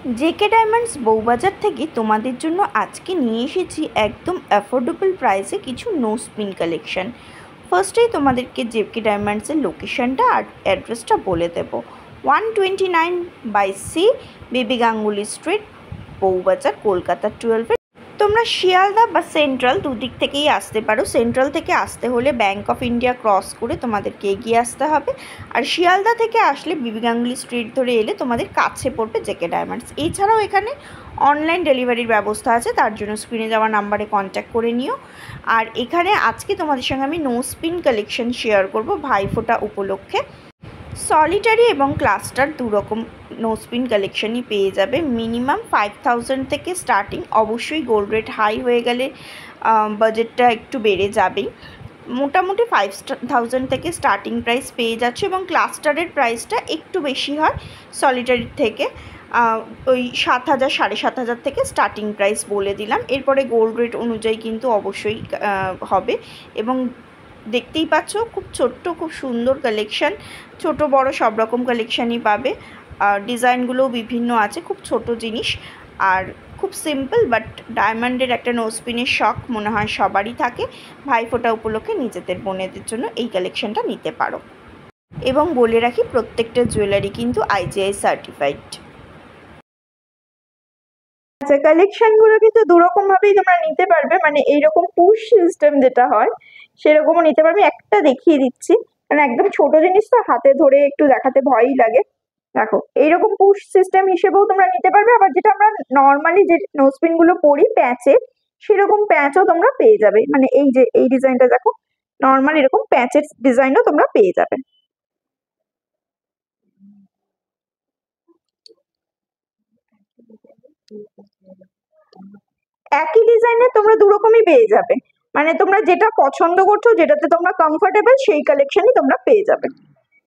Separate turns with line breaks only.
JK diamonds Bowbazar থেকে তোমাদের জন্য আজকে নিয়ে এসেছি একদম অ্যাফোর্ডেবল প্রাইসে কিছু নো স্পিন কালেকশন। ফার্স্টেই তোমাদেরকে জেকে ডায়মন্ডসের লোকেশনটা আর অ্যাড্রেসটা বলে দেবো। 129/C baby Ganguly street, Bowbazar, Kolkata 12। তোমরা শিয়ালদা বা সেন্ট্রাল দুদিক থেকেই আসতে পারো। সেন্ট্রাল থেকে আসতে হলে ব্যাঙ্ক অফ ইন্ডিয়া ক্রস করে তোমাদেরকে এগিয়ে আসতে হবে, আর শিয়ালদা থেকে আসলে বিবি গাঙ্গুলি স্ট্রিট ধরে এলে তোমাদের কাছে পড়বে জেকে ডায়মন্ডস। এছাড়াও এখানে অনলাইন ডেলিভারির ব্যবস্থা আছে, তার জন্য স্ক্রিনে যাওয়া নাম্বারে কন্ট্যাক্ট করে নিও। আর এখানে আজকে তোমাদের সঙ্গে আমি নো স্পিন কালেকশন শেয়ার করব ভাইফোঁটা উপলক্ষে। সলিটারি এবং ক্লাস্টার দুরকম নো স্পিন কালেকশনই পেয়ে যাবে। মিনিমাম 5000 থেকে স্টার্টিং। অবশ্যই গোল্ড রেট হাই হয়ে গেলে বাজেটটা একটু বেড়ে যাবেই। মোটামুটি 5000 থেকে স্টার্টিং প্রাইস পেয়ে যাচ্ছে, এবং ক্লাস্টারের প্রাইসটা একটু বেশি হয় সলিটারির থেকে। ওই 7000 7500 থেকে স্টার্টিং প্রাইস বলে দিলাম। এরপরে গোল্ড রেট অনুযায়ী কিন্তু অবশ্যই হবে। এবং দেখতেই পাচ্ছ খুব ছোট্ট, খুব সুন্দর কালেকশান। ছোট বড় সব রকম কালেকশানই পাবে। আর ডিজাইনগুলোও বিভিন্ন আছে, খুব ছোট জিনিস আর খুব সিম্পল। বাট ডায়মন্ডের একটা নোস্পিনের শখ মনে হয় সবারই থাকে। ভাইফোঁটা উপলক্ষে নিজেদের বোনেদের জন্য এই কালেকশানটা নিতে পারো। এবং বলে রাখি, প্রত্যেকটা জুয়েলারি কিন্তু IGI সার্টিফাইড। আচ্ছা, কালেকশনগুলো কিন্তু দুরকম ভাবেই তোমরা নিতে পারবে। মানে এইরকম পুশ সিস্টেম যেটা হয় সেরকমও নিতে পারবে। একটা দেখিয়ে দিচ্ছি, মানে একদম ছোট জিনিস তো হাতে ধরে একটু দেখাতে ভয়ই লাগে। দেখো, এইরকম পুশ সিস্টেম হিসেবেও তোমরা নিতে পারবে। আবার যেটা আমরা নর্মালি যে নোজপিন গুলো পরি প্যাচে, সেরকম প্যাচও তোমরা পেয়ে যাবে। মানে এই যে এই ডিজাইনটা দেখো, নর্মাল এরকম প্যাচের ডিজাইনও তোমরা পেয়ে যাবে। একই ডিজাইনে তোমরা দুরকমই পেয়ে যাবে। মানে তোমরা যেটা পছন্দ করছো, যেটাতে তোমরা কমফোর্টেবল, সেই কালেকশনই তোমরা পেয়ে যাবে।